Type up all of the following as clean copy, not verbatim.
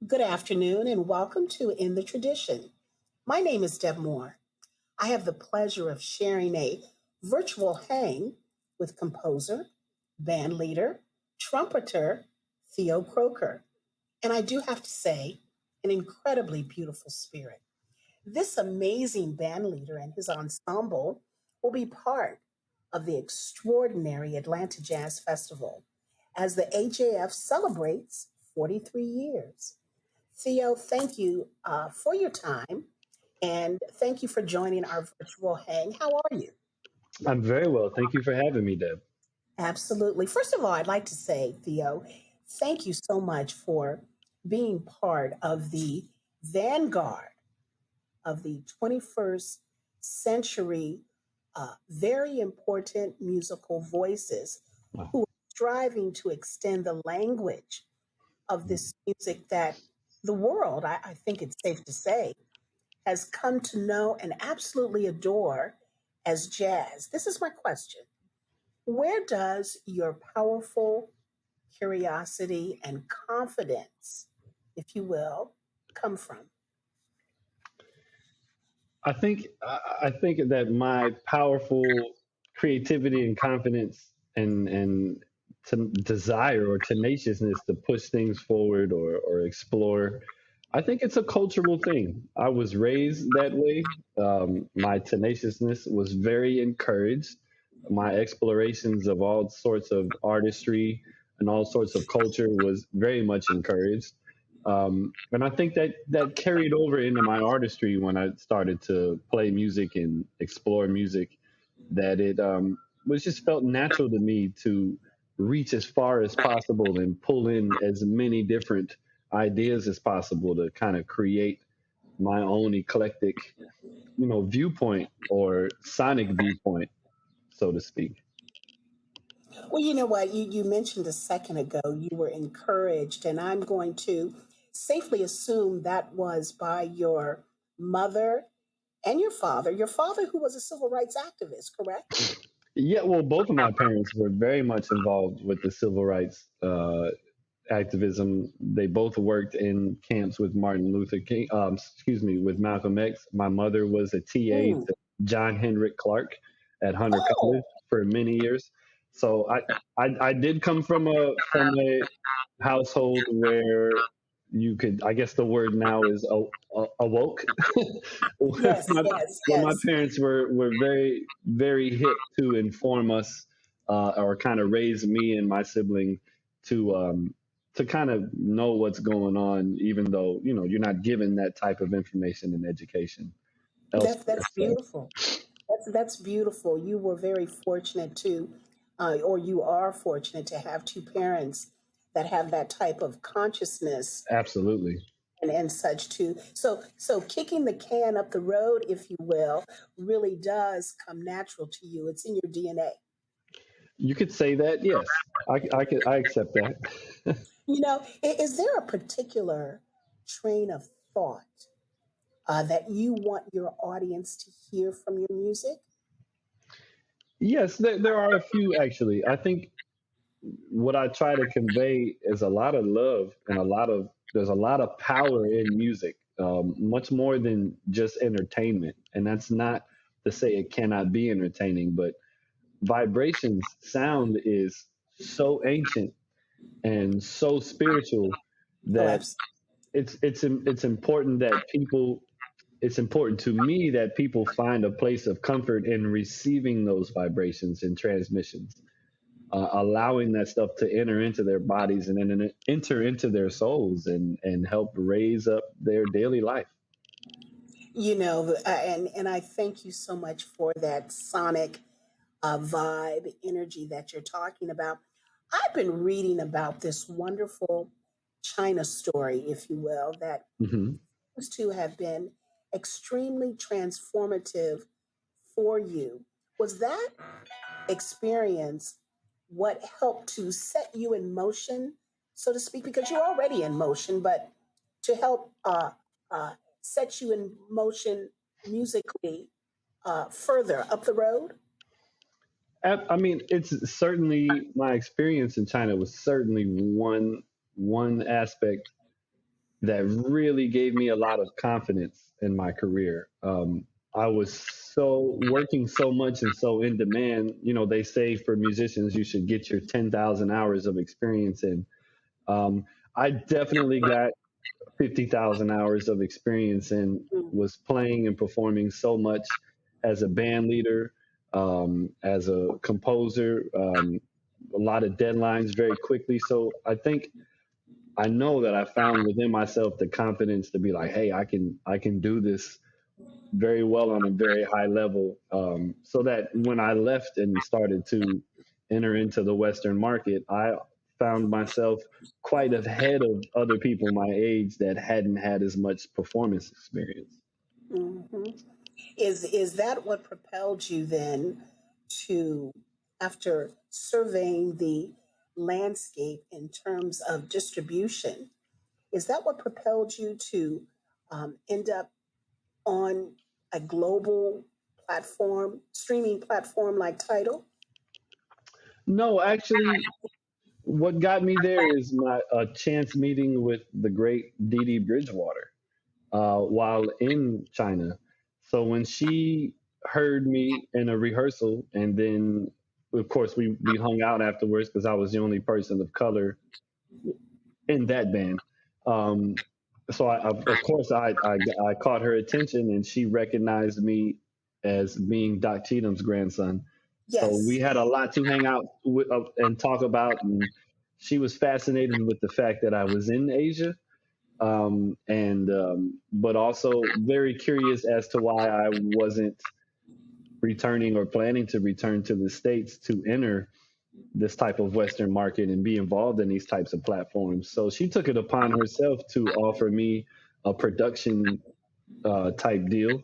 Good afternoon and welcome to In the Tradition. My name is Debb Moore. I have the pleasure of sharing a virtual hang with composer, band leader, trumpeter Theo Croker. And I do have to say, an incredibly beautiful spirit. This amazing band leader and his ensemble will be part of the extraordinary Atlanta Jazz Festival as the AJF celebrates 43 years. Theo, thank you for your time and thank you for joining our virtual hang. How are you? I'm very well. Thank you for having me, Deb. Absolutely. First of all, I'd like to say, Theo, thank you so much for being part of the vanguard of the 21st century, very important musical voices Wow. who are striving to extend the language of this music that the world, I think it's safe to say, has come to know and absolutely adore as jazz. This is my question. Where does your powerful curiosity and confidence, if you will, come from? I think that my powerful creativity and confidence and desire or tenaciousness to push things forward or explore. I think it's a cultural thing. I was raised that way. My tenaciousness was very encouraged. My explorations of all sorts of artistry and all sorts of culture was very much encouraged. And I think that that carried over into my artistry when I started to play music and explore music. That it was just felt natural to me to reach as far as possible and pull in as many different ideas as possible to kind of create my own eclectic, viewpoint or sonic viewpoint, so to speak. Well, you know what? You mentioned a second ago you were encouraged, and I'm going to safely assume that was by your mother and your father who was a civil rights activist, correct? Yeah, well, both of my parents were very much involved with the civil rights activism. They both worked in camps with Martin Luther King, with Malcolm X. My mother was a TA Mm. to John Henrik Clark at Hunter College Oh, for many years. So I did come from a household where you could, I guess the word now is awoke. yes, my, yes, well, my yes. parents were very, very hip to inform us or kind of raise me and my sibling to kind of know what's going on, even though, you're not given that type of information and education elsewhere. That's So beautiful. That's beautiful. You were very fortunate to, or you are fortunate to have two parents that have that type of consciousness absolutely. and such too. So kicking the can up the road, if you will, really does come natural to you. It's in your DNA. You could say that, yes. I accept that. Is there a particular train of thought that you want your audience to hear from your music? Yes, there are a few actually. I think what I try to convey is a lot of love and there's a lot of power in music, much more than just entertainment. And that's not to say it cannot be entertaining, but vibrations, sound is so ancient and so spiritual Oh, that absolutely. it's important that people it's important to me that people find a place of comfort in receiving those vibrations and transmissions, allowing that stuff to enter into their bodies and then enter into their souls and help raise up their daily life. And I thank you so much for that sonic vibe, energy that you're talking about. I've been reading about this wonderful China story, if you will, that Hmm. seems to have been extremely transformative for you. Was that experience what helped to set you in motion, so to speak? Because you're already in motion, but to help uh, set you in motion musically further up the road? I mean, it's certainly my experience in China was certainly one aspect that really gave me a lot of confidence in my career. I was so working so much and so in demand. You know, they say for musicians, you should get your 10,000 hours of experience in. Um, I definitely got 50,000 hours of experience and Mm, was playing and performing so much as a band leader, as a composer, a lot of deadlines very quickly. So I know that I found within myself the confidence to be like, hey, I can do this very well on a very high level. So that when I left and started to enter into the Western market, I found myself quite ahead of other people my age that hadn't had as much performance experience. mhm. Is that what propelled you then to, after surveying the landscape in terms of distribution, is that what propelled you to end up on a global platform, streaming platform like Tidal? No, actually, what got me there is my a chance meeting with the great Dee Dee Bridgewater while in China. So when she heard me in a rehearsal, and then of course we hung out afterwards because I was the only person of color in that band. Um, so of course I caught her attention, and she recognized me as being Doc Cheatham's grandson. So we Yes. had a lot to hang out with, and talk about, and she was fascinated with the fact that I was in Asia, and but also very curious as to why I wasn't returning or planning to return to the states to enter this type of Western market and be involved in these types of platforms. So she took it upon herself to offer me a production type deal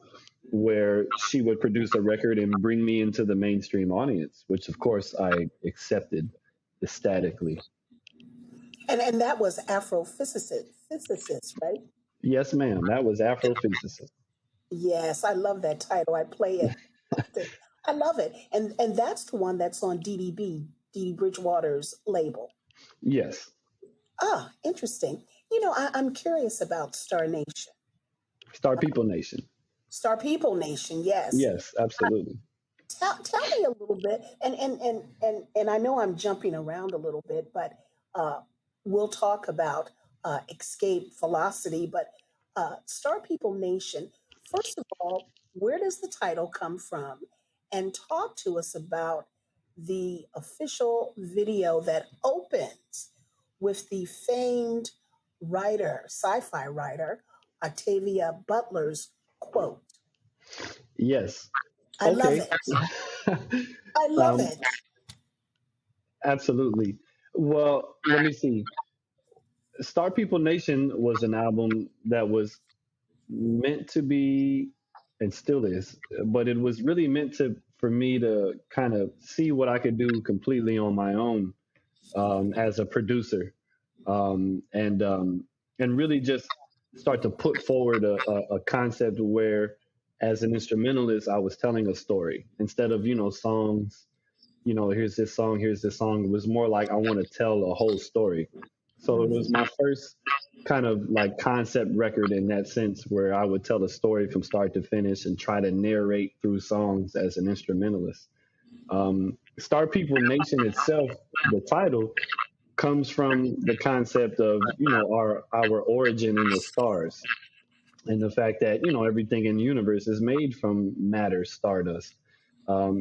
where she would produce a record and bring me into the mainstream audience, which of course I accepted ecstatically. And that was Afrophysicist, right? Yes, ma'am. That was Afrophysicist. Yes, I love that title. I play it often. I love it. And that's the one that's on DDB, DD Bridgewater's label. Yes. Ah, interesting. I'm curious about Star Nation. Star People Nation. Star People Nation, yes. Yes, absolutely. Tell me a little bit, and I know I'm jumping around a little bit, but uh, we'll talk about escape velocity. But Star People Nation, first of all, where does the title come from? And talk to us about the official video that opens with the famed writer, sci-fi writer, Octavia Butler's quote. Yes. I love Okay. it. I love um, it. absolutely. Well, let me see. Star People Nation was an album that was meant to be, and still is, but it was really meant to for me to kind of see what I could do completely on my own, as a producer, um, and um, and really just start to put forward a concept where, as an instrumentalist, I was telling a story instead of songs. Here's this song, here's this song. It was more like I want to tell a whole story. So it was Mhm. my first kind of like concept record in that sense, where I would tell a story from start to finish and try to narrate through songs as an instrumentalist. Star People Nation itself, the title, comes from the concept of our origin in the stars, and the fact that everything in the universe is made from matter, stardust,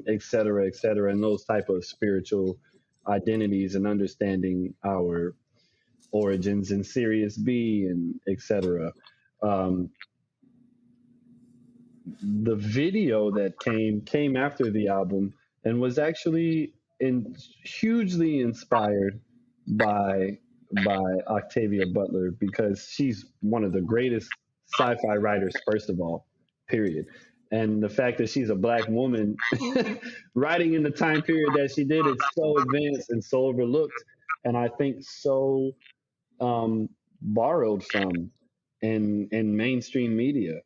et cetera, and those type of spiritual identities, and understanding our origins in Sirius B, and et cetera. Um, the video that came after the album, and was actually hugely inspired by Octavia Butler, because she's one of the greatest sci-fi writers, first of all, period. And the fact that she's a black woman writing in the time period that she did, it's so advanced and so overlooked, and I think so borrowed from in mainstream media,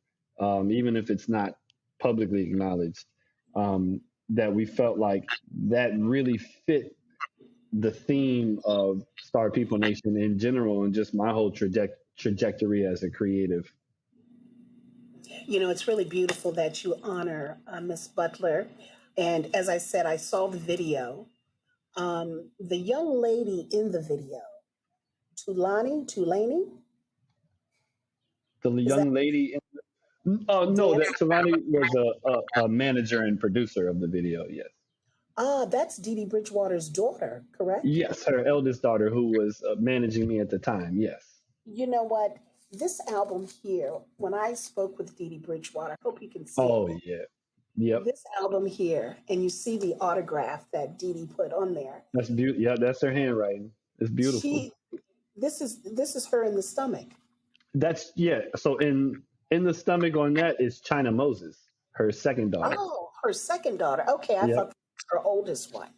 even if it's not publicly acknowledged. That we felt like that really fit the theme of Star People Nation in general, and just my whole trajectory as a creative. It's really beautiful that you honor Miss Butler. And as I said, I saw the video. The young lady in the video, Tulani, The is that young lady. Oh no, dance? that Talani was a manager and producer of the video. Yes, That's Dee Dee Bridgewater's daughter, correct? yes, her eldest daughter, who was managing me at the time. Yes. You know what? This album here, when I spoke with Dee Dee Bridgewater, I hope you can see it. Oh yeah. Yep. This album here, and you see the autograph that Dee Dee put on there. That's beautiful. Yeah, that's her handwriting. It's beautiful. She, this is her in the stomach. That's yeah. So in the stomach on that is China Moses, her second daughter. Oh, her second daughter. Okay, I thought Yep. that was her oldest one.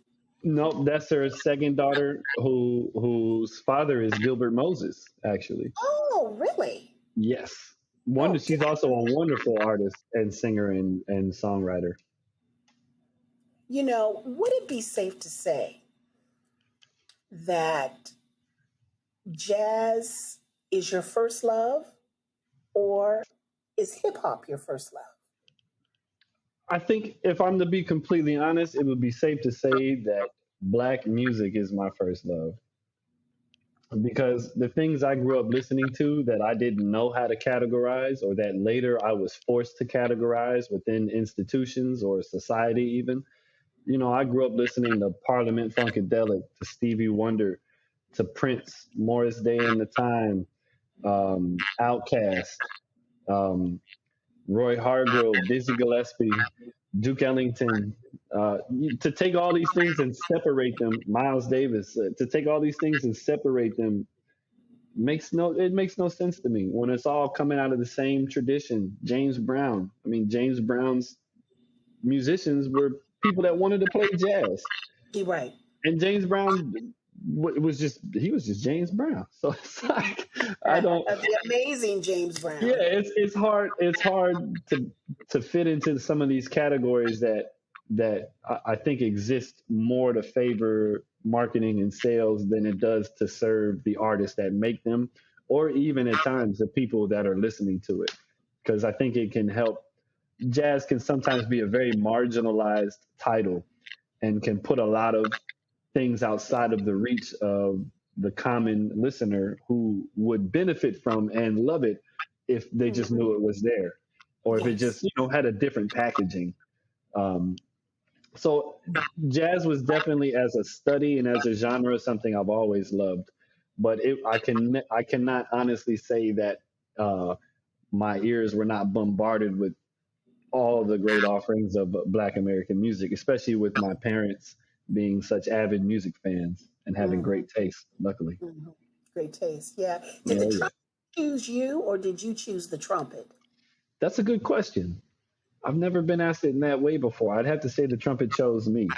Nope, that's her second daughter, whose father is Gilbert Moses. Actually, Oh, really? yes. Wonder. Oh, She's also a wonderful artist and singer and songwriter. would it be safe to say that jazz is your first love, or is hip hop your first love? I think if I'm to be completely honest, it would be safe to say that black music is my first love because the things I grew up listening to that I didn't know how to categorize or that later I was forced to categorize within institutions or society even. I grew up listening to Parliament Funkadelic, to Stevie Wonder, to Prince, Morris Day and the Time, Outkast, um, Roy Hargrove, Dizzy Gillespie, Duke Ellington. To take all these things and separate them, Miles Davis. To take all these things and separate them makes no sense to me when it's all coming out of the same tradition. James Brown. I mean, James Brown's musicians were people that wanted to play jazz, You're right. and James Brown was just he was just James Brown. So it's like I don't. The amazing James Yeah, Brown. it's hard to fit into some of these categories that I think exist more to favor marketing and sales than it does to serve the artists that make them, or even at times the people that are listening to it. Because I think it can help. Jazz can sometimes be a very marginalized title and can put a lot of things outside of the reach of the common listener who would benefit from and love it if they just Mhm. knew it was there or if it Yes. just had a different packaging. um, so jazz was definitely as a study and as a genre something I've always loved, but I cannot honestly say that my ears were not bombarded with all the great offerings of Black American music, especially with my parents being such avid music fans and having Mhm. great taste, luckily. Mhm. Great taste. Yeah. Did the Oh, yeah. trumpet choose you, or did you choose the trumpet? That's a good question. I've never been asked it in that way before. I'd have to say the trumpet chose me.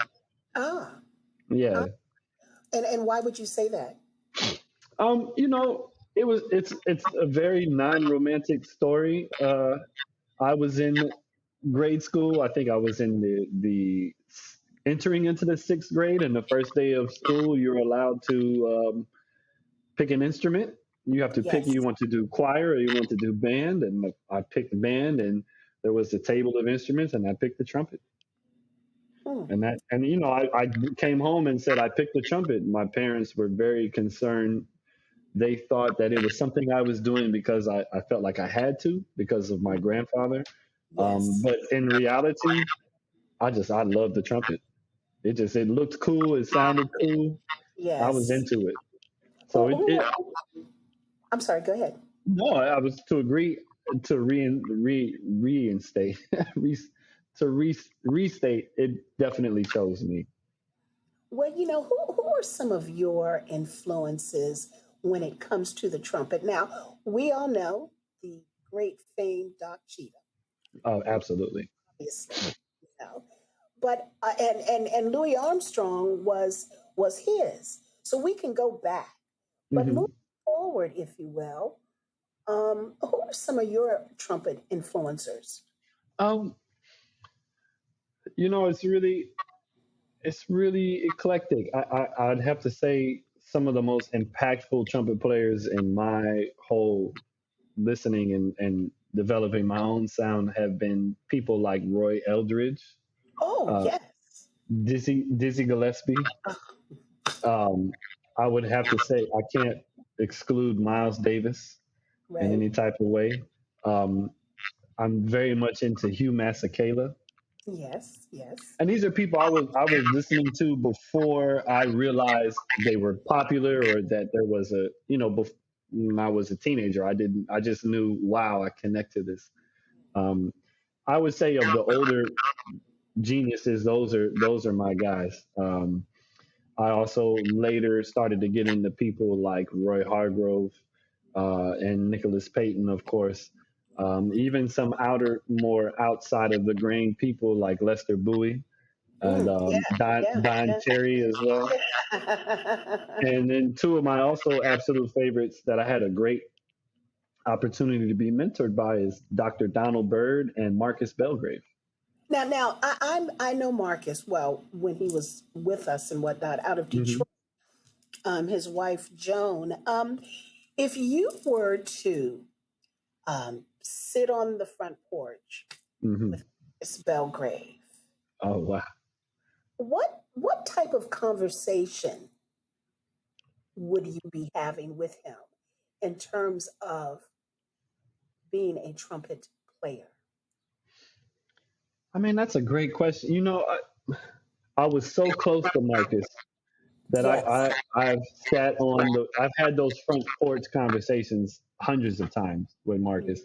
Ah, ah. Yeah. And why would you say that? It's a very non-romantic story. I was in grade school. I think I was in the entering into the sixth grade, and the first day of school, you're allowed to pick an instrument. You have to pick. Yes. You want to do choir or you want to do band, and I picked band, and there was a table of instruments, and I picked the trumpet. Hmm. I came home and said I picked the trumpet. My parents were very concerned. They thought that it was something I was doing because I felt like I had to because of my grandfather. Yes. But in reality, I loved the trumpet. It looked cool. It sounded cool. I was Yes. into it. So Who, I'm sorry. Go ahead. no, I was to agree to reinstate re, restate. It definitely chose me. Well, who are some of your influences when it comes to the trumpet? Now, we all know the great famed Doc Cheetah, Oh, absolutely. obviously, you know. But and Louis Armstrong was his, so we can go back. But moving Hmm. forward, if you will, who are some of your trumpet influencers? Um, it's really. It's really eclectic. I'd have to say some of the most impactful trumpet players in my whole listening and developing my own sound have been people like Roy Eldridge, Oh, uh, yes. Dizzy Gillespie. Um, I would have to say I can't exclude Miles Davis in Right. any type of way. Um, I'm very much into Hugh Masekela, Yes, yes. and these are people I was listening to before I realized they were popular or that there was a when I was a teenager. I just knew, wow, I connect to this. Um, I would say of the older geniuses, those are my guys. I also later started to get into people like Roy Hargrove and Nicholas Payton, of course. Even some more outside of the grain people like Lester Bowie and Yeah, yeah, Don Cherry as well. yeah. And then two of my also absolute favorites that I had a great opportunity to be mentored by is Dr. Donald Byrd and Marcus Belgrave. I know Marcus well when he was with us and whatnot out of Hmm. Detroit. His wife Joan. If you were to sit on the front porch with Hmm. Marcus Belgrave, Oh wow. what type of conversation would you be having with him in terms of being a trumpet player? I mean, that's a great question. I was so close to Marcus that Yes. I've had those front porch conversations hundreds of times with Marcus.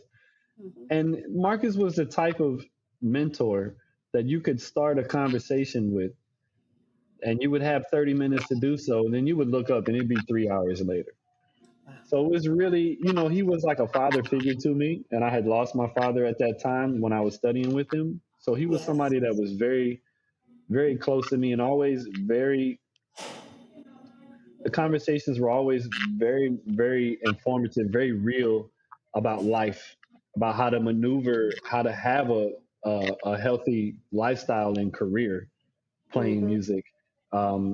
Hmm. And Marcus was the type of mentor that you could start a conversation with and you would have 30 minutes to do so. And then you would look up and it'd be 3 hours later. Wow. So it was really, he was like a father figure to me. And I had lost my father at that time when I was studying with him. So he was Yes. somebody that was very, very close to me and always the conversations were always very, very informative, very real about life, about how to maneuver, how to have a healthy lifestyle and career playing Hmm. music,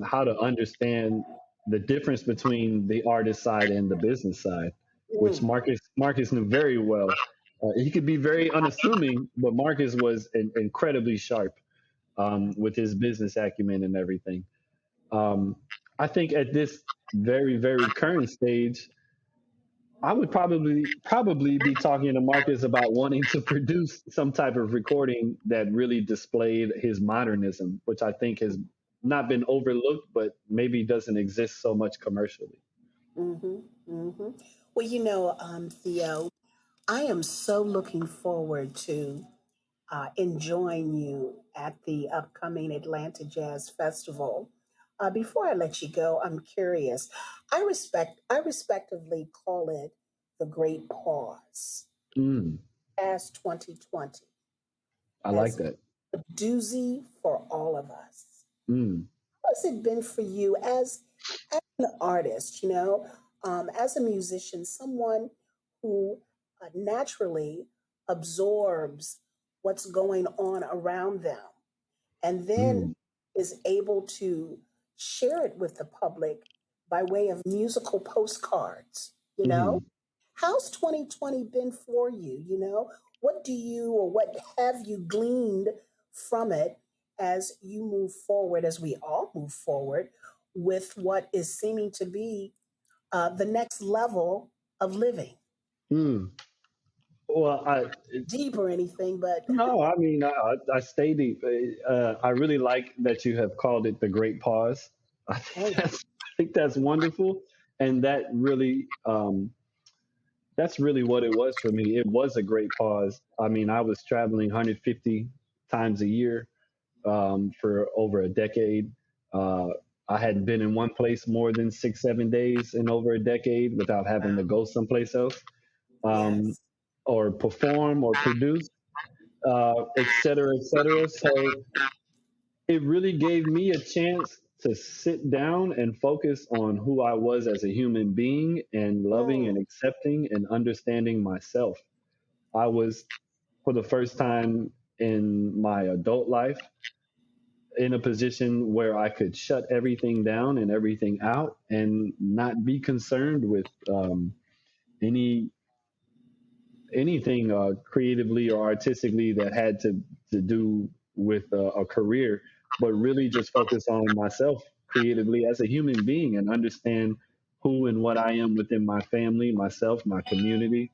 how to understand the difference between the artist side and the business side, which Mm. Marcus knew very well. He could be very unassuming, but Marcus was incredibly sharp with his business acumen and everything. Um, I think at this very, very current stage, I would probably be talking to Marcus about wanting to produce some type of recording that really displayed his modernism, which I think has not been overlooked, but maybe doesn't exist so much commercially. Hmm. Hmm. Well, Theo, I am so looking forward to enjoying you at the upcoming Atlanta Jazz Festival. Before I let you go, I'm curious. I respectively call it the Great Pause. Mm, Past 2020 I like has that. been a doozy for all of us. Mm, How's it been for you as an artist, as a musician, someone who naturally absorbs what's going on around them and then mm, is able to share it with the public by way of musical postcards, you know? mm, How's 2020 been for you? What do you or what have you gleaned from it as you move forward, as we all move forward with what is seeming to be the next level of living? mm. Well, Deep or anything, but no, I mean, I stay deep. I really like that you have called it the Great Pause. thank you. I think that's wonderful, and that's really what it was for me. It was a great pause. I mean, I was traveling 150 times a year for over a decade. Uh, I hadn't been in one place more than 6, 7 days in over a decade without having to Wow. go someplace else, um, Yes. or perform or produce, et cetera, et cetera. So it really gave me a chance to sit down and focus on who I was as a human being and loving Mm, and accepting and understanding myself. I was, for the first time in my adult life, in a position where I could shut everything down and everything out and not be concerned with any anything creatively or artistically that had to do with a career, but really just focus on myself creatively as a human being and understand who and what I am within my family, myself, my community.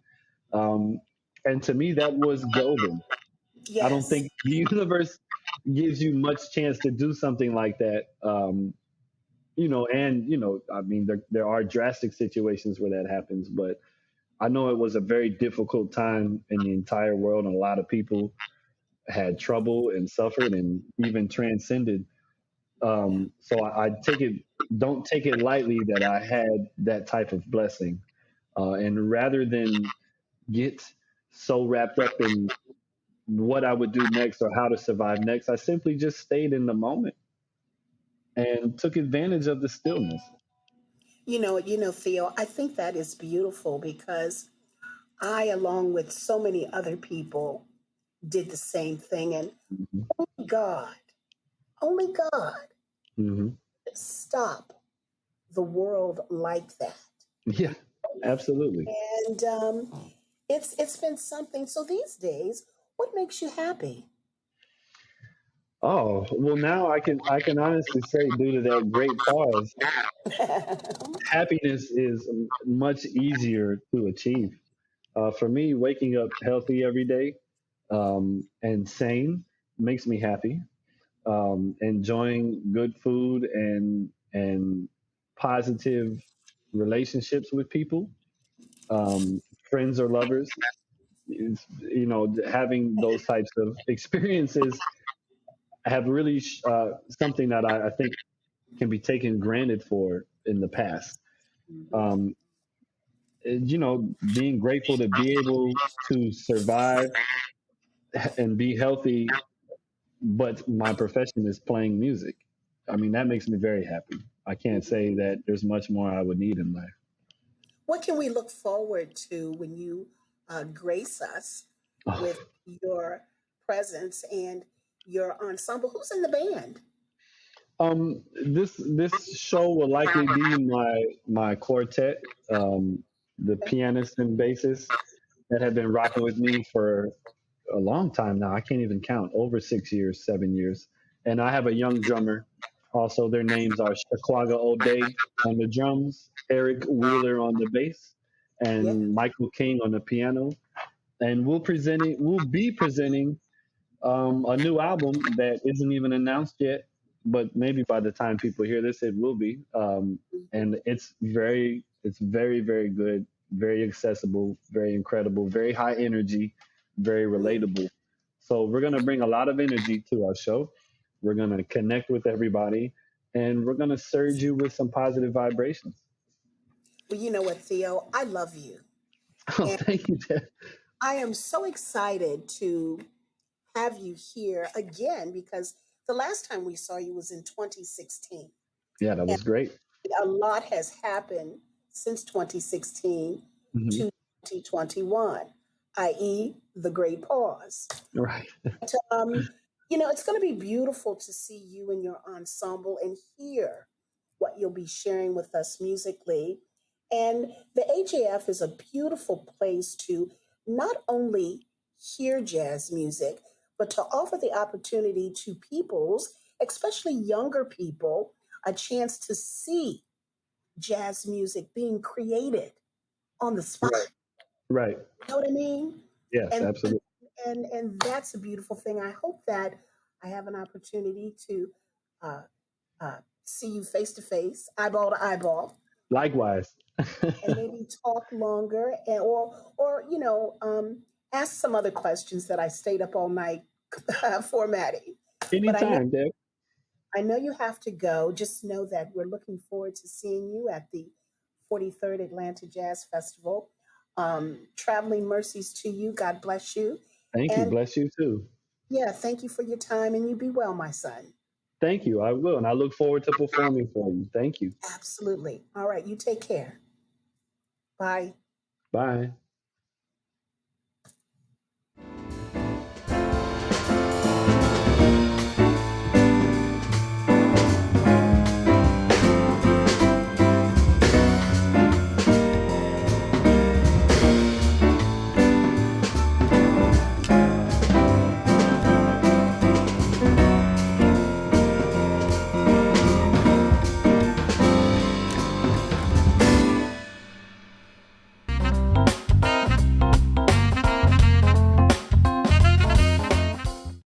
Um, and to me, that was golden. I don't Yes. think the universe gives you much chance to do something like that. I mean, there are drastic situations where that happens, but I know it was a very difficult time in the entire world, and a lot of people had trouble and suffered and even transcended. Yeah. So I take it, don't take it lightly that I had that type of blessing. And rather than get so wrapped up in what I would do next or how to survive next, I simply just stayed in the moment and took advantage of the stillness. Theo, I think that is beautiful because I, along with so many other people, did the same thing. And Hmm. God, only God Hmm. could stop the world like that. Yeah, absolutely. And it's been something. So these days, what makes you happy? Oh, well, now I can honestly say, due to that great pause, happiness is much easier to achieve. For me, waking up healthy every day and sane makes me happy. Enjoying good food and positive relationships with people, friends or lovers, having those types of experiences have really something that I think can be taken granted for in the past. Mhm. Um, being grateful to be able to survive and be healthy, but my profession is playing music. I mean, that makes me very happy. I can't say that there's much more I would need in life. What can we look forward to when you grace us Oh, with your presence and your ensemble? Who's in the band? this show will likely be my quartet, the pianist and bassist that have been rocking with me for a long time now. I can't even count, over 6 years, 7 years. And I have a young drummer. Also, their names are Shaquaga O'Day on the drums, Eric Wheeler on the bass, Yeah. and Michael King on the piano. And we'll be presenting a new album that isn't even announced yet, but maybe by the time people hear this, it will be. Mhm. And it's very, very good, very accessible, very incredible, very high energy, very relatable. So we're gonna bring a lot of energy to our show. We're gonna connect with everybody, and we're gonna surge you with some positive vibrations. Well, you know what, Theo? I love you. Oh, And thank you, Deb. I am so excited to have you here again because the last time we saw you was in 2016. Yeah, that And was great. a lot has happened since 2016 Hmm. to 2021, i.e., the great pause. Right. But, it's going to be beautiful to see you and your ensemble and hear what you'll be sharing with us musically. And the AJF is a beautiful place to not only hear jazz music, but to offer the opportunity to peoples, especially younger people, a chance to see jazz music being created on the spot. Right. Right. You know what I mean? Yes, And absolutely. and that's a beautiful thing. I hope that I have an opportunity to uh, see you face to face, eyeball to eyeball, Likewise. and maybe talk longer, and or ask some other questions that I stayed up all night formatting. But Anytime, Deb. I know you have to go. Just know that we're looking forward to seeing you at the 43rd Atlanta Jazz Festival. Traveling mercies to you. God bless you. Thank you. And Bless you too. yeah, thank you for your time and you be well, my son. Thank you. I will. And I look forward to performing for you. Thank you. Absolutely. All right, you take care. Bye. Bye.